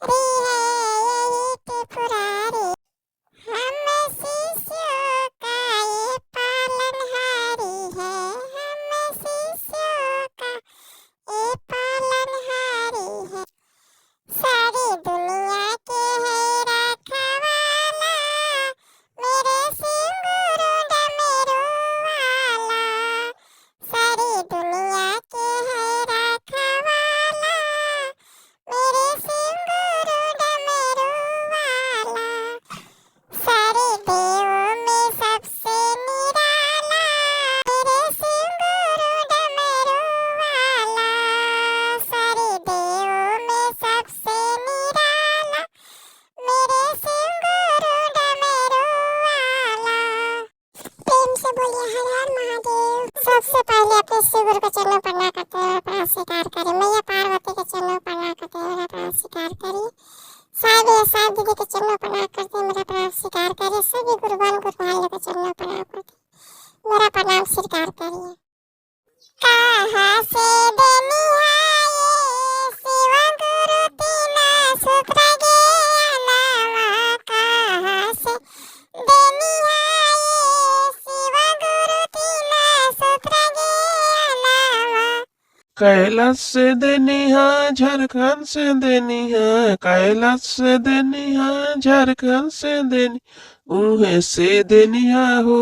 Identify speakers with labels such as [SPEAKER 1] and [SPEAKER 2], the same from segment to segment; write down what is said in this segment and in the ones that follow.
[SPEAKER 1] री है यही त्रिपुरारी, हम शिष्यों का ये पालनहारी है, हम शिष्यों का ये पालनहारी है। सारी दुनिया के है रखवाला, मेरे सिंगुरु डमरू वाला। सारी दुनिया के है रखवाला, मेरे सिंगुरु डमरू वाला। सारे देवों में सबसे निराला, मेरे सिंगुरु डमरू वाला। सारे देवों में सबसे निराला, मेरे सिंगुरु डमरू वाला। प्रेम से बोलिए हर हर महादेव। सबसे पहले अपने शिवगुरु के चरणों पर प्रणाम करते हुए प्राण स्वीकार करें। मैया पार्वती के चरणों पर प्रणाम करते हुए प्राण स्वीकार करिए। साहिब साहिब दीदी के चरणों पर प्रणाम करते मेरा प्रणाम स्वीकार करिए। सभी गुरुवान गुरुवानियों के चरणों पर प्रणाम करते मेरा प्रणाम स्वीकार करिए। कहाँ से देनिहाये शिव गुरु तीना सूत्र ज्ञानवा, कहाँ से देनिहाये शिव गुरु तीना सूत्र ज्ञानवा।
[SPEAKER 2] कैलाश से देनिहा झारखंड से देनिहा, कैलाश से देनिहा झारखंड से देनी, उहे से देनिहा हो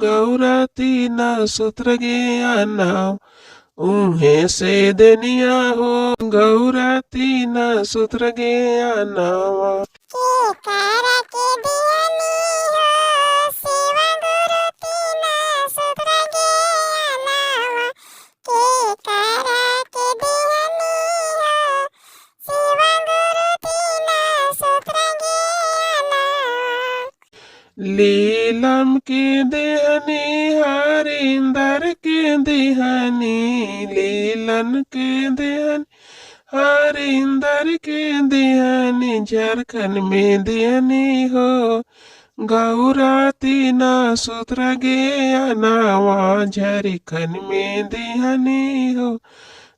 [SPEAKER 2] गौरा तीना सूत्र ज्ञाना। उहे से देनिया हो गौरा तीना सूत्र ज्ञानवा।
[SPEAKER 1] के करा के दियनी हो शिव गुरु तीना सूत्र ज्ञानवा, के करा के दियनी हो शिव गुरु तीना सूत्र ज्ञानवा।
[SPEAKER 2] लीलम के देहनी हरिंदर के देहनी, लीलन के देहनी हरिंदर के देहनी, झारखंड में देहनी हो गौरा तीना सूत्र ज्ञानवा। झारखंड में देहनी हो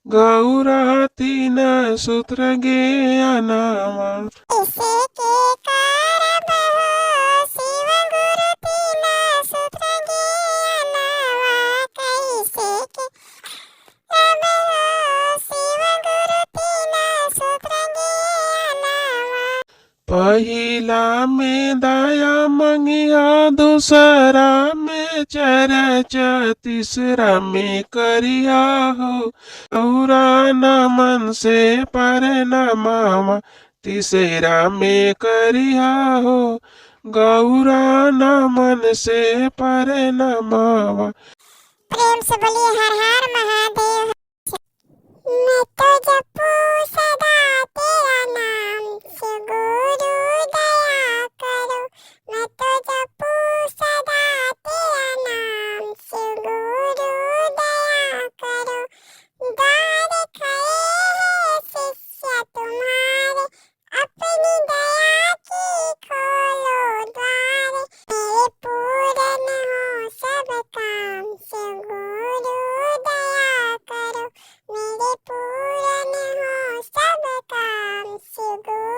[SPEAKER 2] गौरा तीना सूत्र ज्ञानवा।
[SPEAKER 1] इसे के करब हो शिव गुरु तीना सूत्र ज्ञानवा, कैसे के करब हो शिव गुरु तीना सूत्र ज्ञानवा।
[SPEAKER 2] पहिला में दया मंगिया, दूसरा में चर्चा, तीसरा में करिया हो गौरा नमन से परनामावा। तीसरा में करिया हो गौरा नमन से परनामावा।
[SPEAKER 1] प्रेम से बोलिए हर हर महादेव। मैं तो जपू सदा तेरा नाम, शिव गुरु दया करो। मैं तो जपू सदा तेरा नाम, शिव गुरु दया करो। द्वार खड़े हैं शिष्य तुम्हारे, अपनी दया की खोलो द्वार। मेरे पूर्ण हो सब काम, शिव गुरु दया करो। मेरे पूर्ण हो सब काम, शिव गुरु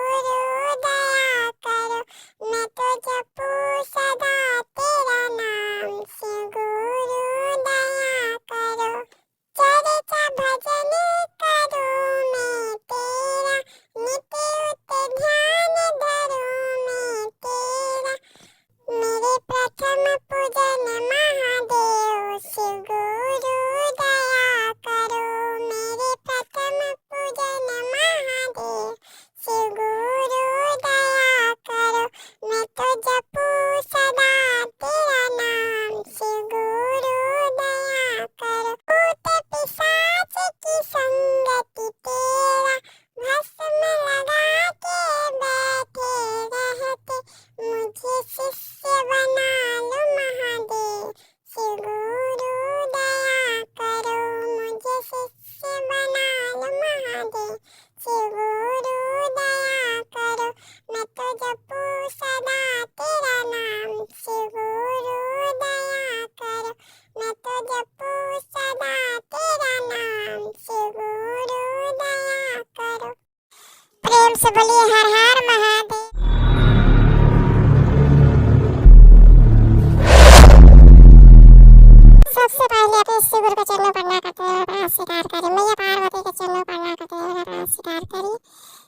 [SPEAKER 1] बोलिए हर हर महादेव। सबसे पहले अपने शिव के चरणों पर करते हुए प्रणाम स्वीकार करें। मैया पार्वती के चरणों पर करते हुए मेरा प्रणाम स्वीकार करिए।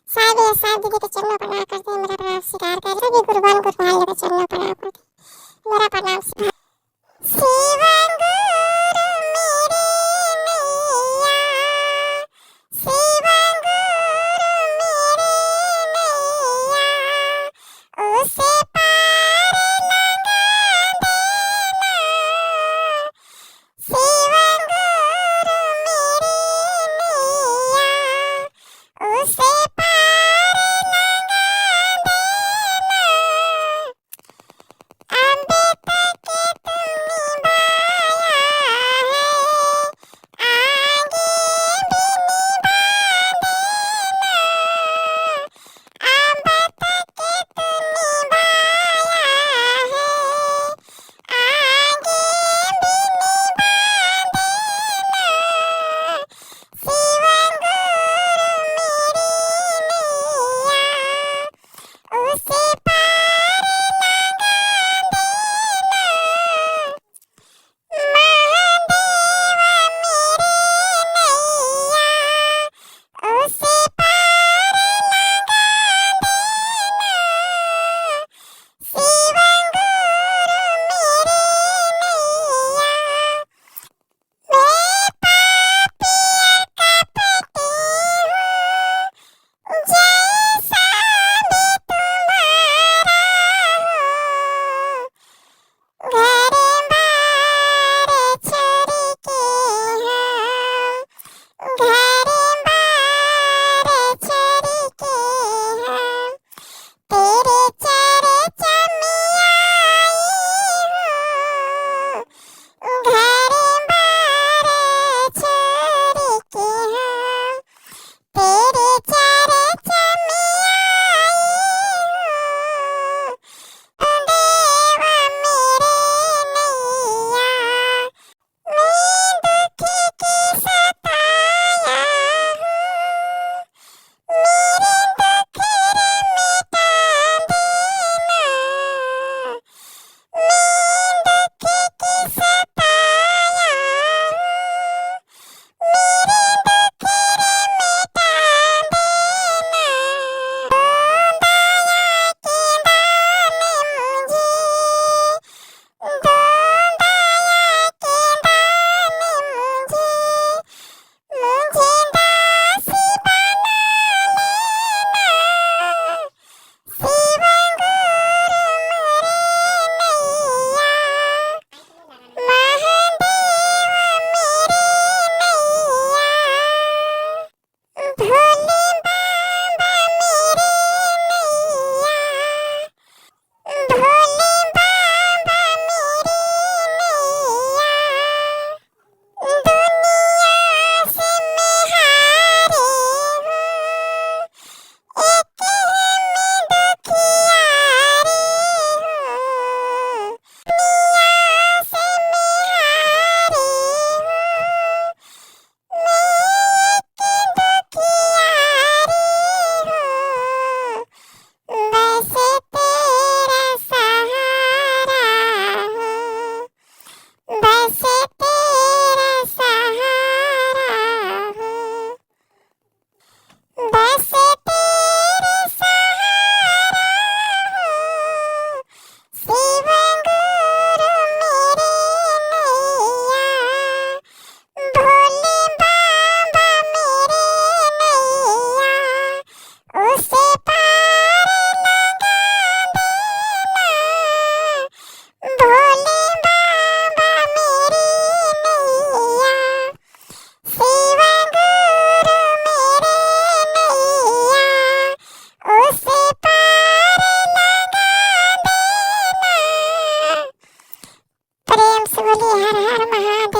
[SPEAKER 1] साईं दीदी के चरणों पर करते हुए मेरा प्रणाम स्वीकार करिए। सभी गुरुवान गुरुवान के चरणों पर करते मेरा प्रणाम स्वीकार। शिव गुरु मेरे नैया, शिव गुरु मेरे नैया, उसे पार लगा देना। शिव गुरु मेरे नैया, उसे पार लगा देना। अम्बे तक तुम निभाया है, आगे भी निभा देना। अम्बे तक तुम निभाया है, आगे भी निभा देना। शिव गुरु मेरी नैया, उसे पार लगा देना। महादेव मेरे नैया, उसे पार लगा देना। शिव गुरु मेरे नैया, मैं पापिया कपटी हूँ, जैसा भी तुम्हारा हो। घर बार छोड़ के हम, घर बार छोड़ के हम, तेरे चर्चा में आई हूँ। घर बार छोड़ के हम, तेरे चर्चा में आई हूँ। देव मेरे नैया, मैं दुखी की सताया हूँ। मेरे दुख मिटा देना। मैं दुखी की सताया हूँ। मेरे दुख मिटा देना। दया के दान मुझे, दो दया के दान मुझे, मुझे दासी बना लेना। शिव गुरु मेरे नैया, महादेव मेरे नैया, भोले बाबा मेरे नैया, भोले बाबा मेरे नैया। दुनिया से मैं हारी हूँ, एक मैं दुखियारी हूँ। दुनिया से मैं हारी हूँ, मैं एक दुखियारी हूँ। बस तेरा सहारा हूँ, बस तेरा सहारा हूँ, बस तेरे सहारा हूँ। शिव गुरु मेरे नैया, भोले बाबा मेरे नैया, उसे पार लगा देना। भोले बाबा मेरे नैया, शिव गुरु मेरे नैया, उसे पार लगा देना। प्रेम से बोलिए हर हर महादेव।